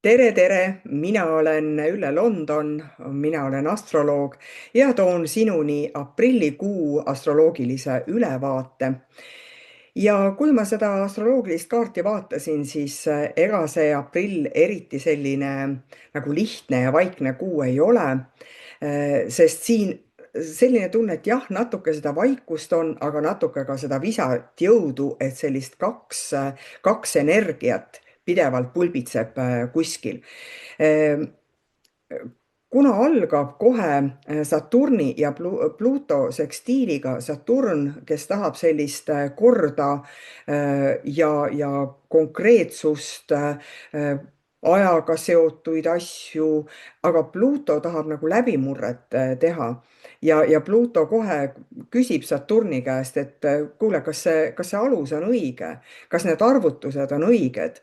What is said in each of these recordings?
Tere, mina olen Ülle London, mina olen astroloog ja toon sinuni aprillikuu astroloogilise ülevaate. Ja kui ma seda astroloogilist kaarti vaatasin, siis ega see aprill eriti selline nagu lihtne ja vaikne kuu ei ole, sest siin selline tunne, et jah, natuke seda vaikust on, aga natuke ka seda visat jõudu, et sellist kaks energiat pidevalt pulbitseb kuskil. Ehm, Kuna algab kohe Saturni ja Pluto sekstiiliga, Saturn, kes tahab sellist korda ja konkreetsust, ajaga seotuid asju, aga Pluto tahab nagu läbimurret teha. Ja Pluto kohe küsib Saturni käest, et kuule, kas see alus on õige, kas need arvutused on õiged,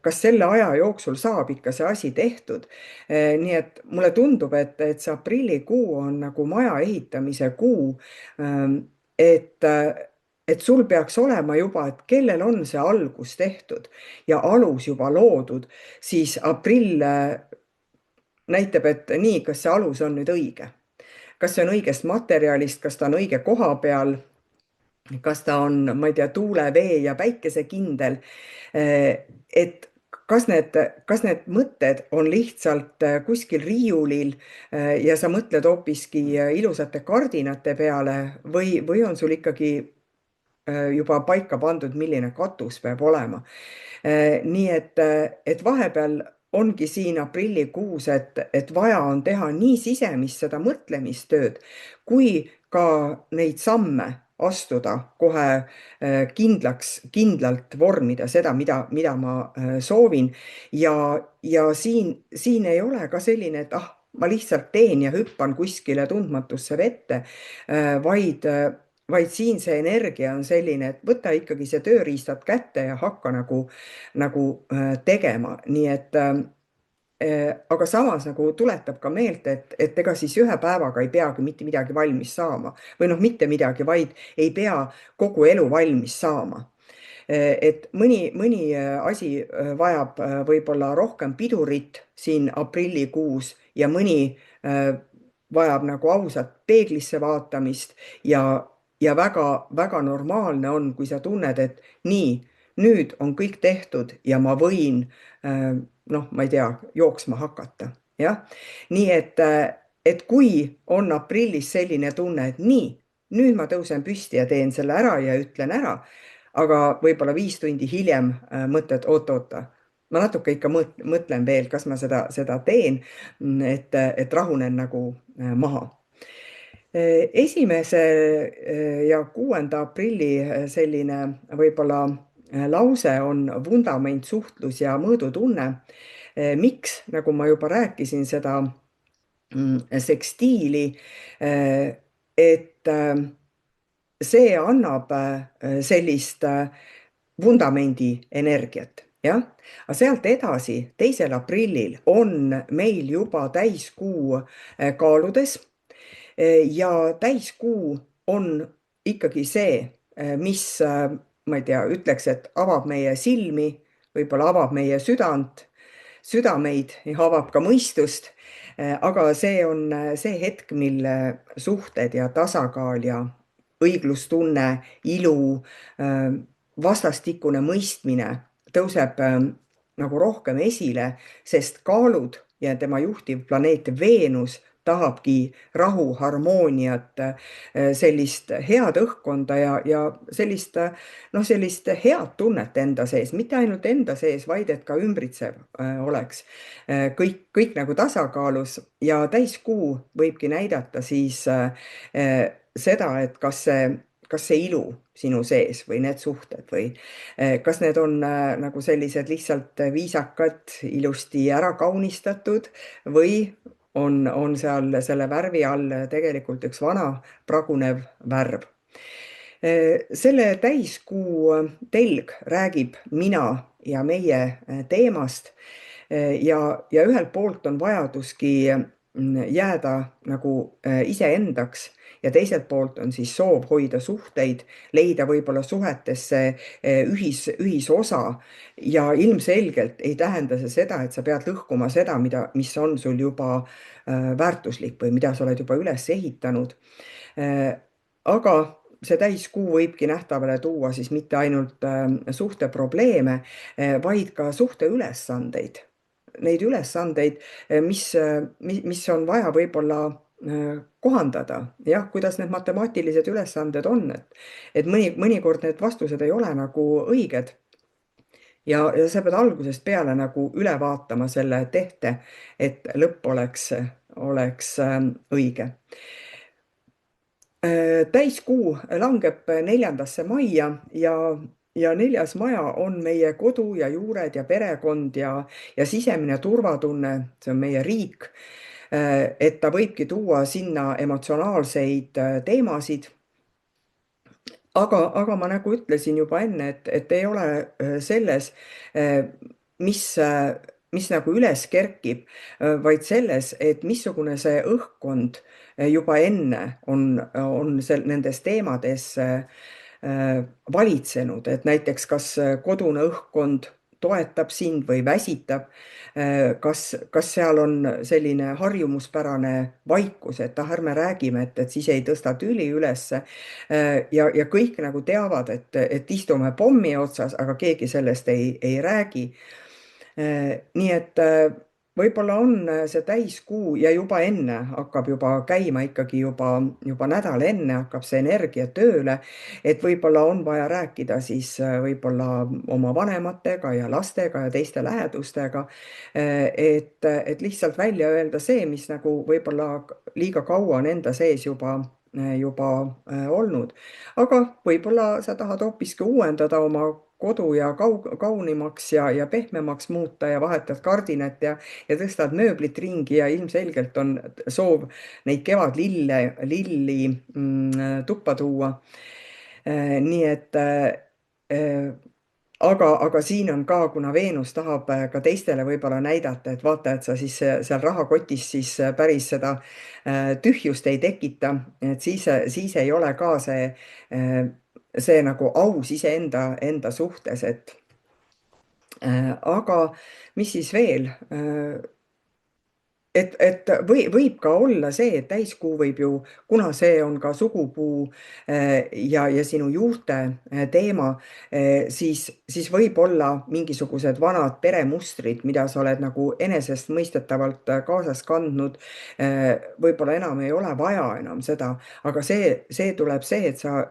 kas selle aja jooksul saab ikka see asi tehtud. Nii et mulle tundub, et see aprillikuu on nagu maja ehitamise kuu. Et, et sul peaks olema juba, et kellel on see algus tehtud ja alus juba loodud, siis aprill näitab, et nii, kas see alus on nüüd õige. Kas see on õigest materjalist, kas ta on õige koha peal, kas ta on, ma ei tea, tuule, vee ja päikese kindel. Et kas need mõtted on lihtsalt kuskil riiulil ja sa mõtled hoopiski ilusate kardinate peale või on sul ikkagi juba paika pandud, milline katus peab olema. Nii et vahepeal ongi siin aprillikuus, et vaja on teha nii sisemist seda mõtlemistööd, kui ka neid samme astuda kohe kindlalt vormida seda, mida ma soovin. Ja siin ei ole ka selline, et ma lihtsalt teen ja hüppan kuskile tundmatusse vette, vaid siin see energia on selline, et võta ikkagi see tööriistad kätte ja hakka nagu tegema. Nii et aga samas nagu tuletab ka meelt, et ega siis ühe päevaga ei peagi mitte midagi valmis saama või noh, mitte midagi, vaid ei pea kogu elu valmis saama. Et mõni asi vajab võib-olla rohkem pidurit siin aprillikuus ja mõni vajab nagu ausat peeglisse vaatamist ja väga normaalne on, kui sa tunned, et nii, nüüd on kõik tehtud ja ma võin noh, ma ei tea, jooksma hakata. Jah, nii et kui on aprillis selline tunne, et nii, nüüd ma tõusen püsti ja teen selle ära ja ütlen ära, aga võib-olla 5 tundi hiljem mõtled, oota, ma natuke ikka mõtlen veel, kas ma seda teen, et rahunen nagu maha. 1. ja 6. aprilli selline võib-olla lause on vundament, suhtlus ja mõõdutunne. Miks, nagu ma juba rääkisin, seda sekstiili, et see annab sellist vundamendi energiat, jah. Aga sealt edasi, 2. aprillil on meil juba täiskuu kaaludes ja täiskuu on ikkagi see, mis, ma ei tea, ütleks, et avab meie silmi, võib-olla avab meie südameid ja avab ka mõistust. Aga see on see hetk, mil suhted ja tasakaal ja õiglustunne, ilu, vastastikune mõistmine tõuseb nagu rohkem esile, sest kaalud ja tema juhtiv planeet Veenus tahabki rahu, harmooniat, sellist head õhkkonda ja sellist, noh, sellist head tunnet enda sees, mitte ainult enda sees, vaid et ka ümbritsev oleks kõik nagu tasakaalus ja täiskuu võibki näidata siis seda, et kas see ilu sinu sees või need suhted või kas need on nagu sellised lihtsalt viisakad, ilusti ära kaunistatud või on seal selle värvi all tegelikult üks vana pragunev värv. Selle täiskuu telg räägib mina ja meie teemast ja ühelt poolt on vajaduski jääda nagu iseendaks ja teiselt poolt on siis soov hoida suhteid, leida võib-olla suhetesse ühisosa ja ilmselgelt ei tähenda see seda, et sa pead lõhkuma seda, mis on sul juba väärtuslik või mida sa oled juba üles ehitanud. Aga see täiskuu võibki nähtavale tuua siis mitte ainult suhteprobleeme, vaid ka suhteülesandeid. Neid ülesandeid, mis on vaja võib-olla kohandada, jah, kuidas need matemaatilised ülesanded on, et mõnikord need vastused ei ole nagu õiged ja sa pead algusest peale nagu üle vaatama selle tehte, et lõpp oleks õige. Täiskuu langeb 4. majja ja 4. maja on meie kodu ja juured ja perekond ja sisemine turvatunne, see on meie riik. Et ta võibki tuua sinna emotsionaalseid teemasid. Aga ma nagu ütlesin juba enne, et ei ole selles, mis, mis nagu üles kerkib, vaid selles, et missugune see õhkkond juba enne on nendes teemades valitsenud, et näiteks kas kodune õhkkond toetab sind või väsitab, kas seal on selline harjumuspärane vaikus, et ärme räägime, et siis ei tõsta tüli ülesse. Ja kõik nagu teavad, et istume pommi otsas, aga keegi sellest ei räägi. Nii et võib-olla on see täiskuu ja juba enne hakkab juba käima ikkagi juba nädal enne hakkab see energia tööle, et võib-olla on vaja rääkida siis võib-olla oma vanematega ja lastega ja teiste lähedustega, et lihtsalt välja öelda see, mis nagu võib-olla liiga kaua on enda sees juba olnud. Aga võib-olla sa tahad hoopiski uuendada oma kodu ja kaunimaks ja pehmemaks muuta ja vahetad kardinat ja tõstad mööblit ringi ja ilmselgelt on soov neid kevadlilli tuppa tuua. Nii et aga siin on ka, kuna Veenus tahab ka teistele võib-olla näidata, et vaata, et sa siis seal rahakotis siis päris seda tühjust ei tekita, et siis ei ole ka see nagu aus iseenda suhtes, et aga mis siis veel? Et võib ka olla see, et täiskuu võib ju, kuna see on ka sugupuu ja sinu juurte teema, siis võib olla mingisugused vanad peremustrid, mida sa oled nagu enesestmõistetavalt kaasas kandnud. Võib-olla enam ei ole vaja enam seda, aga see tuleb see, et sa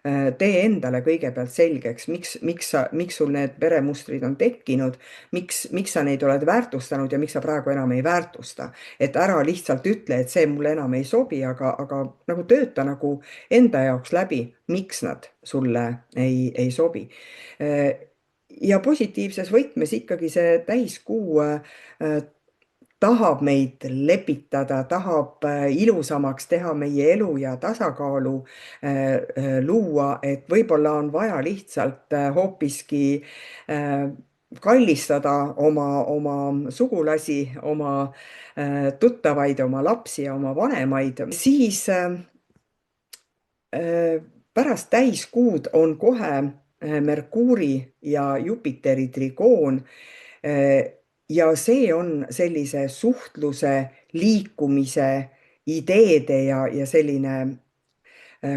tee endale kõigepealt selgeks, miks sul need peremustrid on tekkinud, miks sa neid oled väärtustanud ja miks sa praegu enam ei väärtusta. Et ära lihtsalt ütle, et see mulle enam ei sobi, aga nagu tööta nagu enda jaoks läbi, miks nad sulle ei sobi. Ja positiivses võtmes ikkagi see täiskuu tahab meid lepitada, tahab ilusamaks teha meie elu ja tasakaalu luua, et võib-olla on vaja lihtsalt hoopiski kallistada oma sugulasi, oma tuttavaid, oma lapsi ja oma vanemaid, siis pärast täiskuud on kohe Merkuuri ja Jupiteri trigoon. Ja see on sellise suhtluse, liikumise, ideede ja selline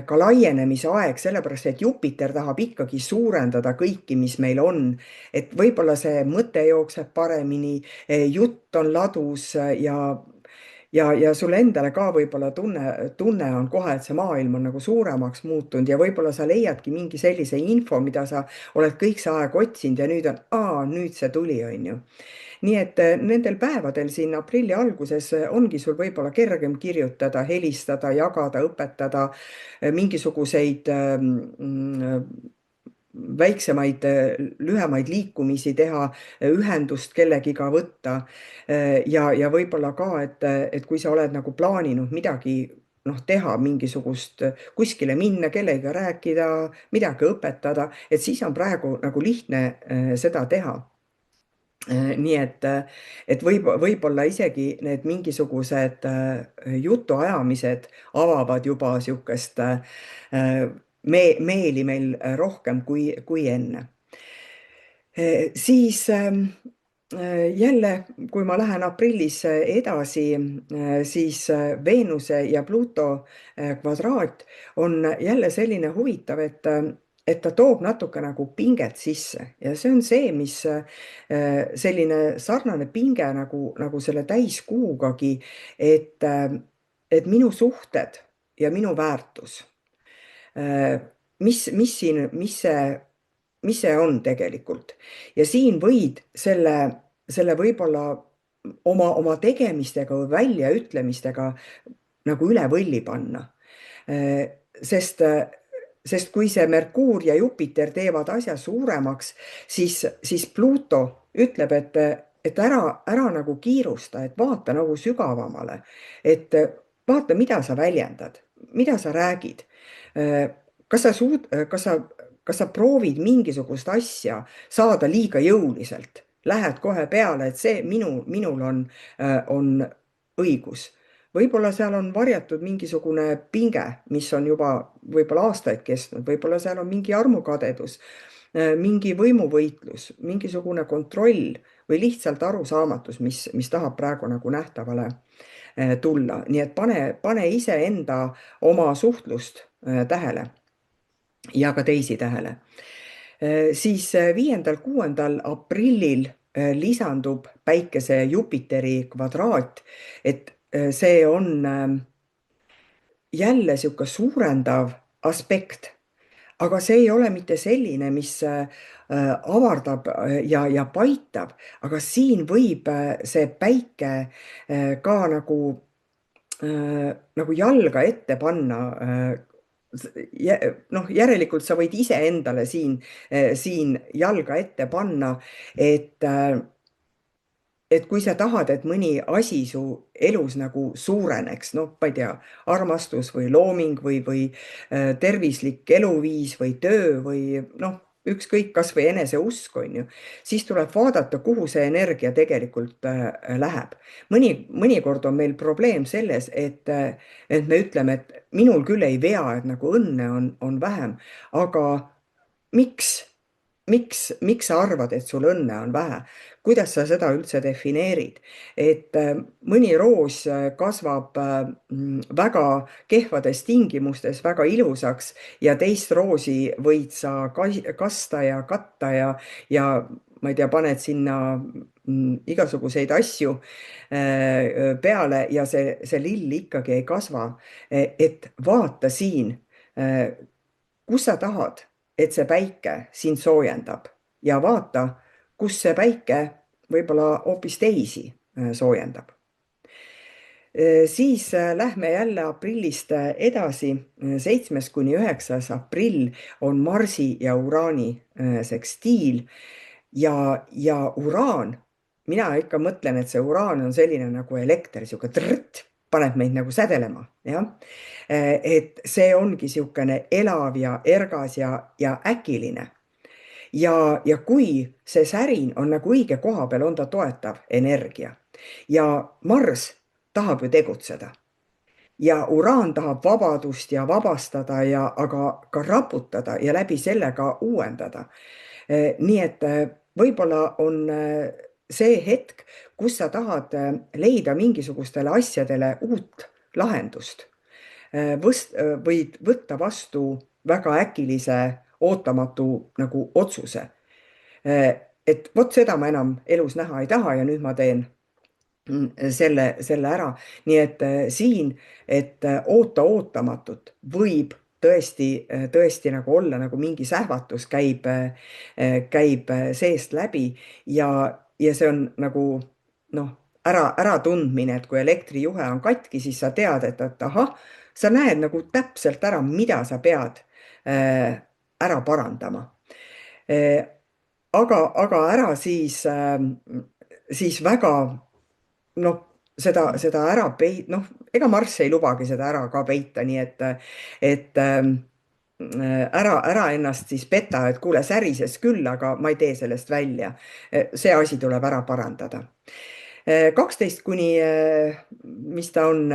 ka laienemise aeg, sellepärast et Jupiter tahab ikkagi suurendada kõiki, mis meil on. Et võib-olla see mõte jookseb paremini, jutt on ladus ja sulle endale ka võib-olla tunne on kohe, et see maailm on nagu suuremaks muutunud ja võib-olla sa leiadki mingi sellise info, mida sa oled kõik see aeg otsinud ja nüüd see tuli, on ju. Nii et nendel päevadel siin aprilli alguses ongi sul võib-olla kergem kirjutada, helistada, jagada, õpetada mingisuguseid väiksemaid, lühemaid liikumisi teha, ühendust kellegiga võtta ja võib-olla ka, et kui sa oled nagu plaaninud midagi teha, mingisugust kuskile minna, kellega rääkida, midagi õpetada, et siis on praegu nagu lihtne seda teha. Nii et võib-olla isegi need mingisugused jutuajamised avavad juba sihukest meeli meil rohkem kui enne. Siis jälle, kui ma lähen aprillis edasi, siis Veenuse ja Pluto kvadraat on jälle selline huvitav, et ta toob natuke nagu pinget sisse ja see on see, mis selline sarnane pinge nagu selle täiskuugagi, et minu suhted ja minu väärtus, mis see on tegelikult. Ja siin võid selle võib-olla oma tegemistega või väljaütlemistega nagu üle võlli panna. Sest kui see Merkuur ja Jupiter teevad asja suuremaks, siis Pluto ütleb, et ära nagu kiirusta, et vaata nagu sügavamale, et vaata, mida sa väljendad, mida sa räägid. kas sa suud-, kas sa proovid mingisugust asja saada liiga jõuliselt, lähed kohe peale, et minul on õigus. Võib-olla seal on varjatud mingisugune pinge, mis on juba võib-olla aastaid kestnud, võib-olla seal on mingi armukadedus, mingi võimuvõitlus, mingisugune kontroll või lihtsalt arusaamatus, mis tahab praegu nagu nähtavale tulla. Nii et pane iseenda oma suhtlust tähele ja ka teisi tähele. Siis 5.–6. aprillil lisandub Päikese Jupiteri kvadraat, et see on jälle sihuke suurendav aspekt, aga see ei ole mitte selline, mis avardab ja paitab, aga siin võib see päike ka nagu jalga ette panna. Noh, järelikult sa võid iseendale siin jalga ette panna, et kui sa tahad, et mõni asi su elus nagu suureneks, noh, ma ei tea, armastus või looming või tervislik eluviis või töö või noh, ükskõik, kas või eneseusk on ju, siis tuleb vaadata, kuhu see energia tegelikult läheb. Mõnikord on meil probleem selles, et me ütleme, et minul küll ei vea, et nagu õnne on vähem, aga miks? Miks sa arvad, et sul õnne on vähe? Kuidas sa seda üldse defineerid? Et mõni roos kasvab väga kehvades tingimustes väga ilusaks ja teist roosi võid sa kasta ja katta ja ma ei tea, paned sinna igasuguseid asju peale ja see lill ikkagi ei kasva. Et vaata siin, kus sa tahad, et see päike sind soojendab ja vaata, kus see päike võib-olla hoopis teisi soojendab. Siis lähme jälle aprillist edasi. 7.–9. aprill on Marsi ja Uraani sekstiil ja Uraan, mina ikka mõtlen, et see Uraan on selline nagu elekter, sihuke trrt, paneb meid nagu sädelema, jah. Et see ongi sihukene elav ja ergas ja äkiline. Ja kui see särin on nagu õige koha peal, on ta toetav energia. Ja Mars tahab ju tegutseda. Ja Uraan tahab vabadust ja vabastada aga ka raputada ja läbi selle ka uuendada. Nii et võib-olla on see hetk, kus sa tahad leida mingisugustele asjadele uut lahendust. Võid võtta vastu väga äkilise ootamatu nagu otsuse. Et vot seda ma enam elus näha ei taha ja nüüd ma teen selle ära. Nii et siin, et oota ootamatut võib tõesti nagu olla, nagu mingi sähvatus käib seest läbi ja see on nagu noh, äratundmine, et kui elektrijuhe on katki, siis sa tead, et ahah, sa näed nagu täpselt ära, mida sa pead ära parandama. Aga ära siis väga noh, seda ära noh, ega Marss ei lubagi seda ära ka peita, nii et ära ennast siis peta, et kuule, särises küll, aga ma ei tee sellest välja. See asi tuleb ära parandada. 12 kuni, mis ta on,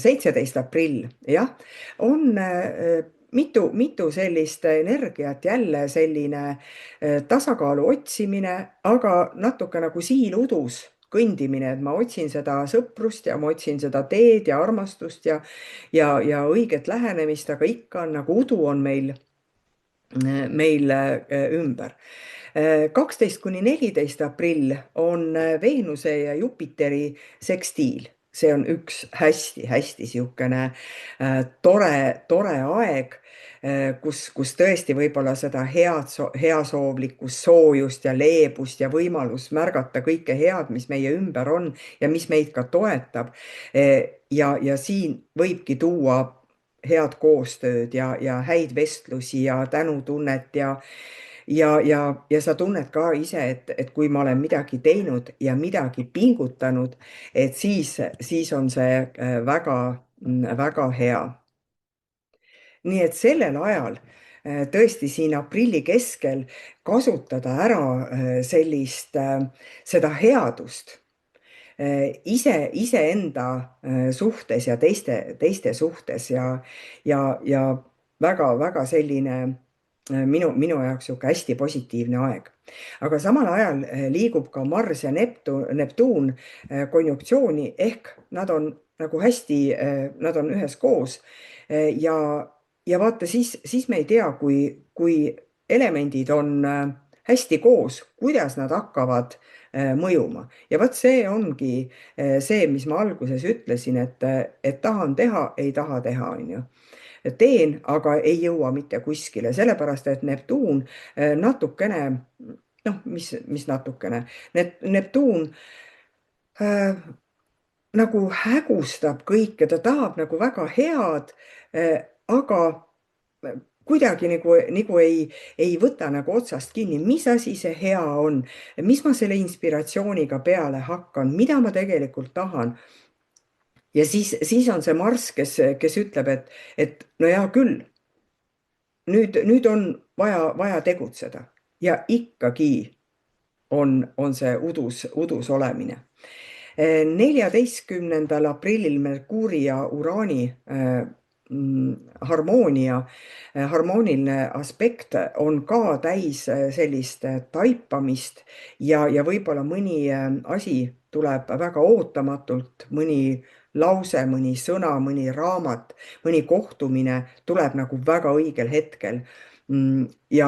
17 aprill, jah, on mitu sellist energiat, jälle selline tasakaalu otsimine, aga natuke nagu siiludus kõndimine, et ma otsin seda sõprust ja ma otsin seda teed ja armastust ja õiget lähenemist, aga ikka on nagu udu on meil ümber. 12 kuni 14 aprill on Veenuse ja Jupiteri sekstiil. See on üks hästi-hästi niisugune tore aeg, kus tõesti võib-olla seda heasoovlikkust, soojust ja leebust ja võimalust märgata kõike head, mis meie ümber on ja mis meid ka toetab. Ja siin võibki tuua head koostööd ja häid vestlusi ja tänutunnet ja sa tunned ka ise, et kui ma olen midagi teinud ja midagi pingutanud, et siis on see väga hea. Nii et sellel ajal tõesti siin aprilli keskel kasutada ära sellist, seda headust iseenda suhtes ja teiste suhtes ja väga selline minu jaoks sihuke hästi positiivne aeg. Aga samal ajal liigub ka Marss ja Neptuun konjunktsiooni ehk nad on nagu hästi, nad on üheskoos. Ja vaata, siis me ei tea, kui elemendid on hästi koos, kuidas nad hakkavad mõjuma. Ja vot see ongi see, mis ma alguses ütlesin, et tahan teha, ei taha teha, on ju. Teen, aga ei jõua mitte kuskile, sellepärast et Neptuun natukene, noh, mis natukene, Neptuun äh, nagu hägustab kõike, ta tahab nagu väga head, aga kuidagi nagu ei võta nagu otsast kinni, mis asi see hea on, mis ma selle inspiratsiooniga peale hakkan, mida ma tegelikult tahan. Ja siis on see Marss, kes ütleb, et no hea küll, nüüd on vaja tegutseda ja ikkagi on see udus olemine. 14. aprillil Merkuuri ja Uraani harmoonia, harmooniline aspekt on ka täis sellist taipamist ja võib-olla mõni asi tuleb väga ootamatult, mõni lause, mõni sõna, mõni raamat, mõni kohtumine tuleb nagu väga õigel hetkel. Ja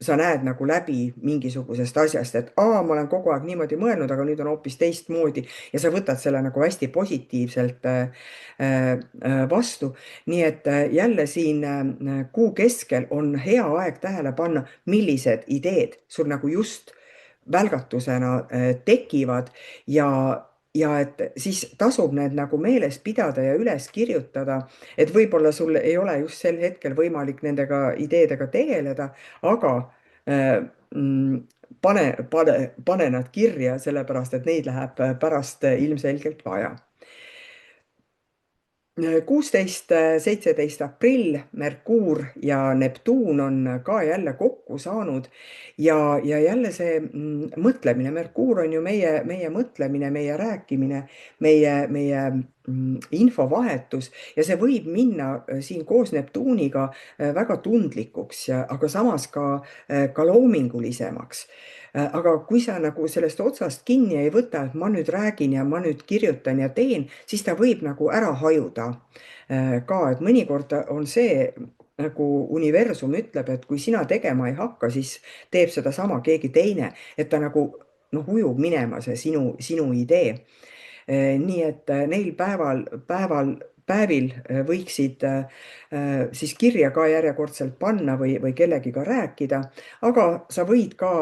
sa näed nagu läbi mingisugusest asjast, et ma olen kogu aeg niimoodi mõelnud, aga nüüd on hoopis teistmoodi ja sa võtad selle nagu hästi positiivselt vastu. Nii et jälle siin kuu keskel on hea aeg tähele panna, millised ideed sul nagu just välgatusena tekivad ja et siis tasub need nagu meeles pidada ja üles kirjutada, et võib-olla sul ei ole just sel hetkel võimalik nendega ideedega tegeleda, aga äh, mm, pane nad kirja, sellepärast et neid läheb pärast ilmselgelt vaja. 16, 17 aprill Merkuur ja Neptuun on ka jälle kokku saanud ja jälle see mõtlemine, Merkuur on ju meie mõtlemine, meie rääkimine, meie infovahetus ja see võib minna siin koos Neptuuniga väga tundlikuks, aga samas ka loomingulisemaks. Aga kui sa nagu sellest otsast kinni ei võta, et ma nüüd räägin ja ma nüüd kirjutan ja teen, siis ta võib nagu ära hajuda ka, et mõnikord on see, nagu universum ütleb, et kui sina tegema ei hakka, siis teeb sedasama keegi teine, et ta nagu noh, ujub minema see sinu idee. Nii et neil päevil võiksid siis kirja ka järjekordselt panna või kellegiga rääkida, aga sa võid ka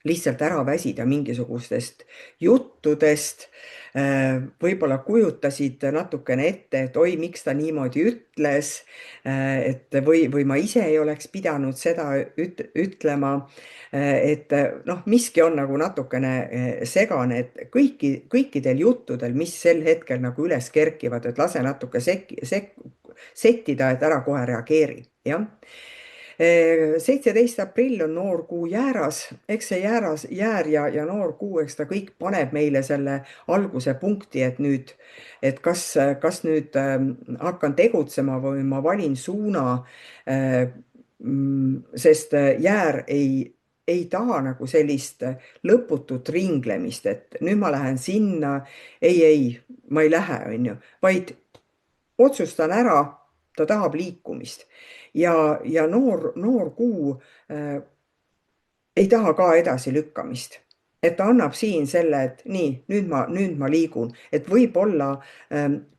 lihtsalt ära väsida mingisugustest juttudest. Võib-olla kujutasid natukene ette, et oi, miks ta niimoodi ütles, et või ma ise ei oleks pidanud seda ütlema. Et noh, miski on nagu natukene segane, et kõikidel juttudel, mis sel hetkel nagu üles kerkivad, et lase natuke settida, et ära kohe reageeri, jah. 17. aprill on noorkuu jääras, eks see jäär ja noorkuu, eks ta kõik paneb meile selle alguse punkti, et nüüd, et kas nüüd hakkan tegutsema või ma valin suuna, sest jäär ei taha nagu sellist lõputut ringlemist, et nüüd ma lähen sinna, ei, ma ei lähe, on ju, vaid otsustan ära, ta tahab liikumist. Ja noor kuu ei taha ka edasilükkamist. Et ta annab siin selle, et nii, nüüd ma liigun. Et võib-olla,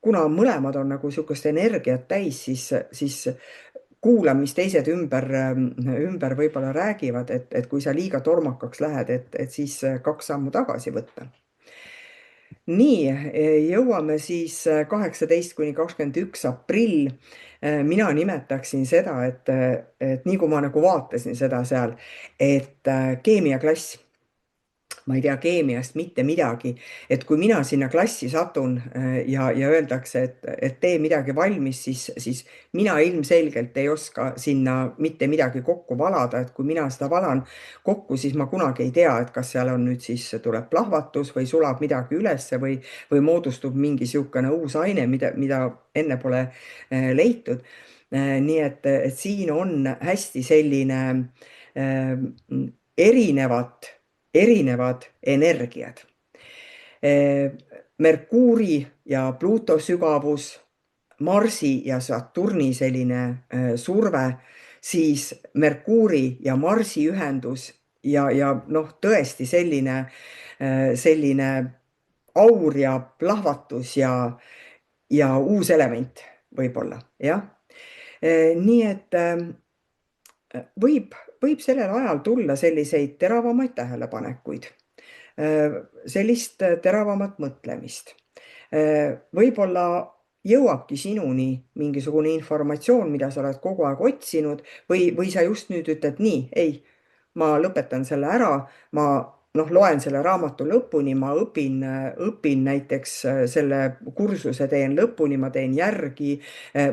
kuna mõlemad on nagu sihukest energiat täis, siis kuula, mis teised ümber võib-olla räägivad, et kui sa liiga tormakaks lähed, et siis 2 sammu tagasi võtta. Nii, jõuame siis 18–21 aprill. Mina nimetaksin seda, et nii kui ma nagu vaatasin seda seal, et keemiaklass, ma ei tea keemiast mitte midagi, et kui mina sinna klassi satun ja öeldakse, et tee midagi valmis, siis mina ilmselgelt ei oska sinna mitte midagi kokku valada, et kui mina seda valan kokku, siis ma kunagi ei tea, et kas seal on nüüd siis tuleb plahvatus või sulab midagi ülesse või moodustub mingi niisugune uus aine, mida enne pole leitud. Nii et siin on hästi selline erinevad energiad. Merkuuri ja Pluuto sügavus, Marsi ja Saturni selline surve, siis Merkuuri ja Marsi ühendus ja noh, tõesti selline aur ja plahvatus ja uus element võib-olla, jah. Nii et võib sellel ajal tulla selliseid teravamaid tähelepanekuid, sellist teravamat mõtlemist. Võib-olla jõuabki sinuni mingisugune informatsioon, mida sa oled kogu aeg otsinud või sa just nüüd ütled nii, ei, ma lõpetan selle ära, ma loen selle raamatu lõpuni, ma õpin näiteks selle kursuse teen lõpuni, ma teen järgi,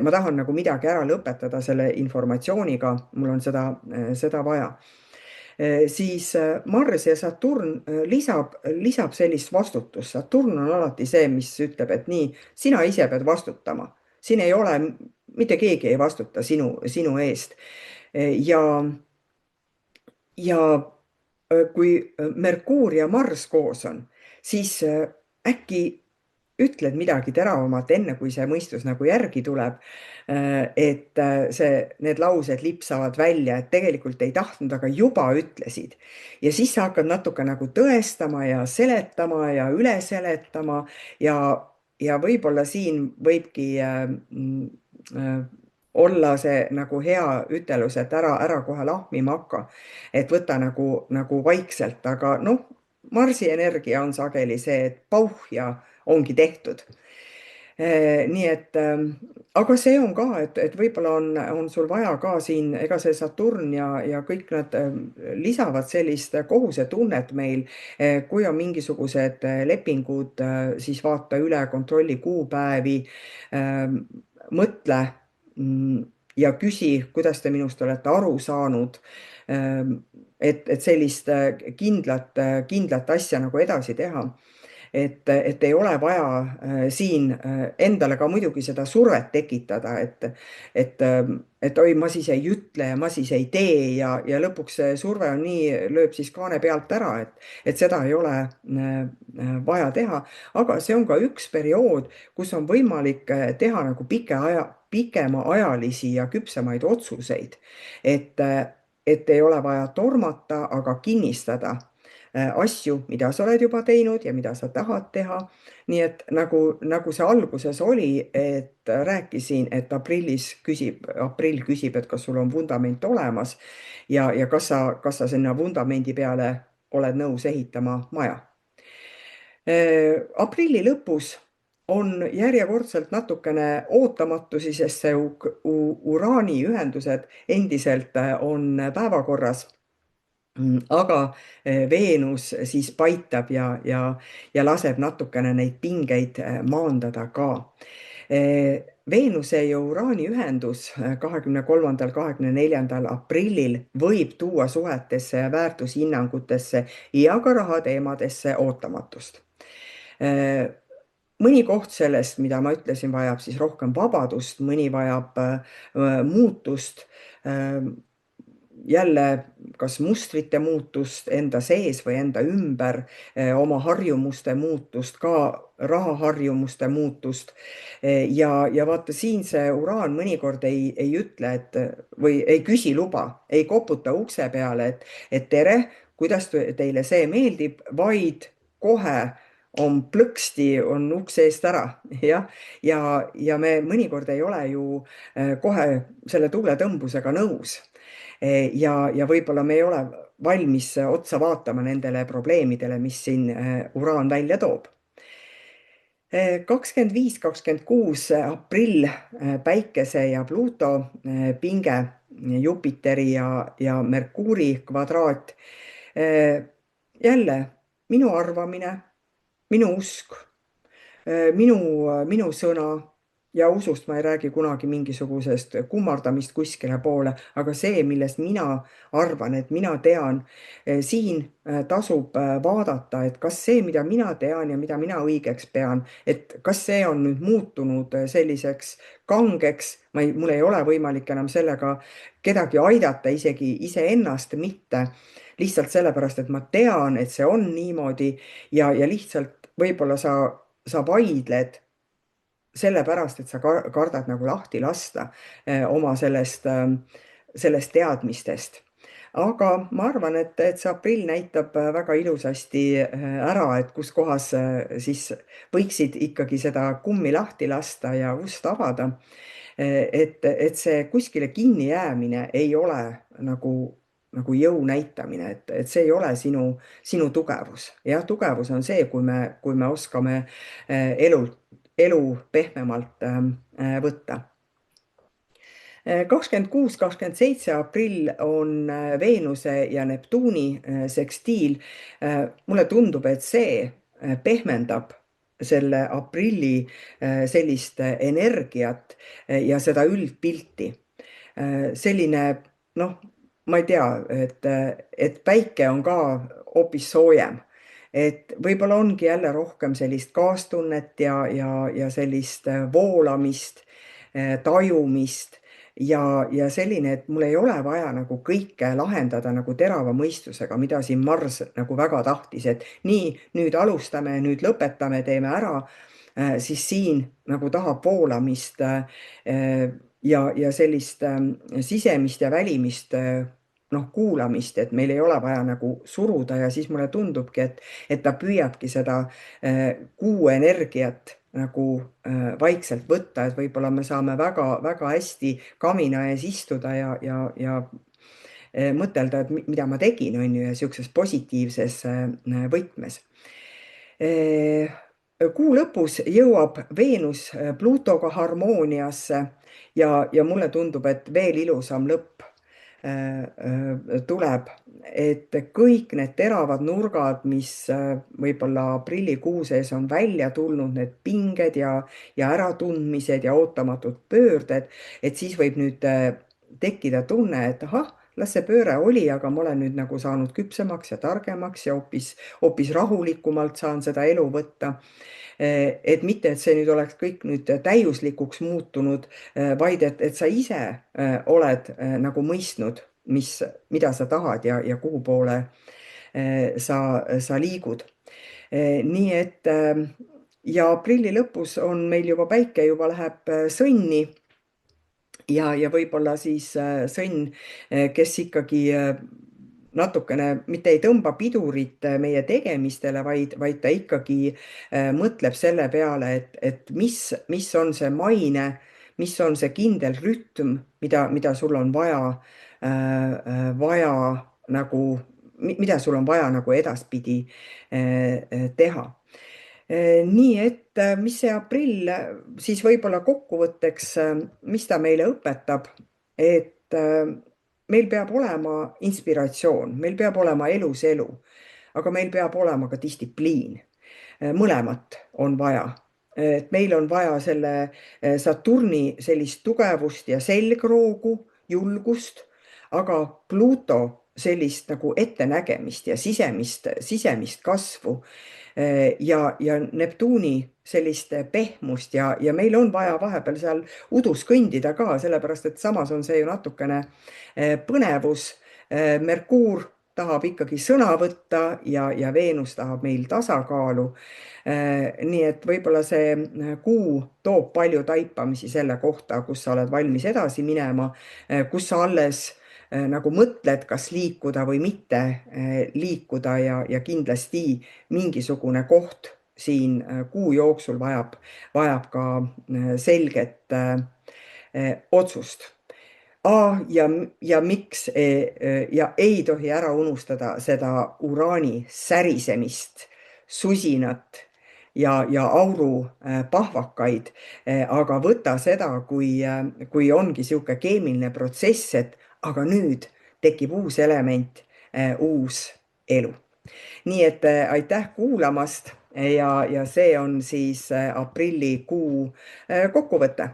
ma tahan nagu midagi ära lõpetada selle informatsiooniga, mul on seda vaja. Siis Mars ja Saturn lisab sellist vastutust. Saturn on alati see, mis ütleb, et nii, sina ise pead vastutama. Siin ei ole, mitte keegi ei vastuta sinu eest. Ja kui Merkuur ja Mars koos on, siis äkki ütled midagi teravamat, enne kui see mõistus nagu järgi tuleb, et need laused lipsavad välja, et tegelikult ei tahtnud, aga juba ütlesid. Ja siis sa hakkad natuke nagu tõestama ja seletama ja üle seletama ja võib-olla siin võibki olla see nagu hea ütelus, et ära kohe lahmima hakka, et võta nagu vaikselt, aga noh, Marsi energia on sageli see, et pauh ja ongi tehtud. Nii et, aga see on ka, et võib-olla on sul vaja ka siin, ega see Saturn ja kõik nad lisavad sellist kohusetunnet meil, kui on mingisugused lepingud, siis vaata üle, kontrolli kuupäevi, mõtle ja küsi, kuidas te minust olete aru saanud, et sellist kindlat asja nagu edasi teha. Et ei ole vaja siin endale ka muidugi seda survet tekitada, et oi, ma siis ei ütle ja ma siis ei tee ja lõpuks see surve on nii, lööb siis kaane pealt ära, et seda ei ole vaja teha. Aga see on ka üks periood, kus on võimalik teha nagu pikemaajalisi ja küpsemaid otsuseid, et ei ole vaja tormata, aga kinnistada asju, mida sa oled juba teinud ja mida sa tahad teha. Nii et nagu see alguses oli, et rääkisin, et aprill küsib, et kas sul on vundament olemas ja kas sa sinna vundamendi peale oled nõus ehitama maja. Aprilli lõpus on järjekordselt natukene ootamatusi, sest see uraani ühendused endiselt on päevakorras. Aga Veenus siis paitab ja laseb natukene neid pingeid maandada ka. Veenuse ja Uraani ühendus 23., 24. aprillil võib tuua suhetesse ja väärtushinnangutesse ja ka rahateemadesse ootamatust. Mõni koht sellest, mida ma ütlesin, vajab siis rohkem vabadust, mõni vajab muutust, jälle kas mustrite muutust enda sees või enda ümber, oma harjumuste muutust, ka rahaharjumuste muutust. Ja vaata, siin see Uraan mõnikord ei ütle, või ei küsi luba, ei koputa ukse peale, et tere, kuidas teile see meeldib, vaid kohe on plõksti, on uks eest ära, jah. Ja me mõnikord ei ole ju kohe selle tuuletõmbusega nõus. Ja võib-olla me ei ole valmis otsa vaatama nendele probleemidele, mis siin Uraan välja toob. 25., 26. aprill, Päikese ja Pluuto pinge, Jupiteri ja Merkuuri kvadraat. Jälle minu arvamine, minu usk, minu sõna. Ja usust ma ei räägi kunagi mingisugusest kummardamist kuskile poole, aga see, millest mina arvan, et mina tean, siin tasub vaadata, et kas see, mida mina tean ja mida mina õigeks pean, et kas see on nüüd muutunud selliseks kangeks, mul ei ole võimalik enam sellega kedagi aidata, isegi iseennast mitte, lihtsalt sellepärast, et ma tean, et see on niimoodi ja lihtsalt võib-olla sa vaidled sellepärast, et sa kardad nagu lahti lasta oma sellest teadmistest. Aga ma arvan, et see aprill näitab väga ilusasti ära, et kus kohas siis võiksid ikkagi seda kummi lahti lasta ja ust avada. Et see kuskile kinni jäämine ei ole nagu jõu näitamine, et see ei ole sinu tugevus. Jah, tugevus on see, kui me oskame elu pehmemalt võtta. 26., 27. aprill on Veenuse ja Neptuuni sekstiil. Mulle tundub, et see pehmendab selle aprilli sellist energiat ja seda üldpilti. Selline, noh, ma ei tea, et päike on ka hoopis soojem. Et võib-olla ongi jälle rohkem sellist kaastunnet ja sellist voolamist, tajumist ja selline, et mul ei ole vaja nagu kõike lahendada nagu terava mõistusega, mida siin Mars nagu väga tahtis, et nii, nüüd alustame, nüüd lõpetame, teeme ära, siis siin nagu tahab voolamist ja sellist sisemist ja välimist kuulamist, et meil ei ole vaja nagu suruda ja siis mulle tundubki, et ta püüabki seda kuu energiat nagu vaikselt võtta, et võib-olla me saame väga hästi kamina ees istuda ja mõtelda, et mida ma tegin, on ju, ja siukses positiivses võtmes. Kuu lõpus jõuab Veenus Pluutoga harmooniasse ja mulle tundub, et veel ilusam lõpp tuleb, et kõik need teravad nurgad, mis võib-olla aprillikuu sees on välja tulnud, need pinged ja äratundmised ja ootamatud pöörded, et siis võib nüüd tekkida tunne, et ahah, las see pööre oli, aga ma olen nüüd nagu saanud küpsemaks ja targemaks ja hoopis rahulikumalt saan seda elu võtta. Et mitte, et see nüüd oleks kõik nüüd täiuslikuks muutunud, vaid et sa ise oled nagu mõistnud, mida sa tahad ja kuhu poole sa liigud. Nii et ja aprilli lõpus on meil juba päike juba läheb sõnni ja võib-olla siis sõnn, kes ikkagi natukene mitte ei tõmba pidurit meie tegemistele, vaid ta ikkagi mõtleb selle peale, et mis on see maine, mis on see kindel rütm, mida sul on vaja nagu, mida sul on vaja nagu edaspidi teha. Nii et mis see aprill siis võib-olla kokkuvõtteks, mis ta meile õpetab, et meil peab olema inspiratsioon, meil peab olema elus elu, aga meil peab olema ka distsipliin. Mõlemat on vaja. et meil on vaja selle Saturni sellist tugevust ja selgroogu, julgust, aga Pluto sellist nagu ettenägemist ja sisemist kasvu ja Neptuuni sellist pehmust ja meil on vaja vahepeal seal udus kõndida ka, sellepärast et samas on see ju natukene põnevus. Merkuur tahab ikkagi sõna võtta ja Veenus tahab meil tasakaalu. Nii et võib-olla see kuu toob palju taipamisi selle kohta, kus sa oled valmis edasi minema, kus sa alles nagu mõtled, kas liikuda või mitte liikuda ja kindlasti mingisugune koht siin kuu jooksul vajab ka selget otsust. Ja miks ja ei tohi ära unustada seda uraani särisemist, susinat ja auru pahvakaid, aga võta seda, kui ongi sihuke keemiline protsess, et aga nüüd tekib uus element, uus elu. Nii et aitäh kuulamast ja see on siis aprillikuu kokkuvõte.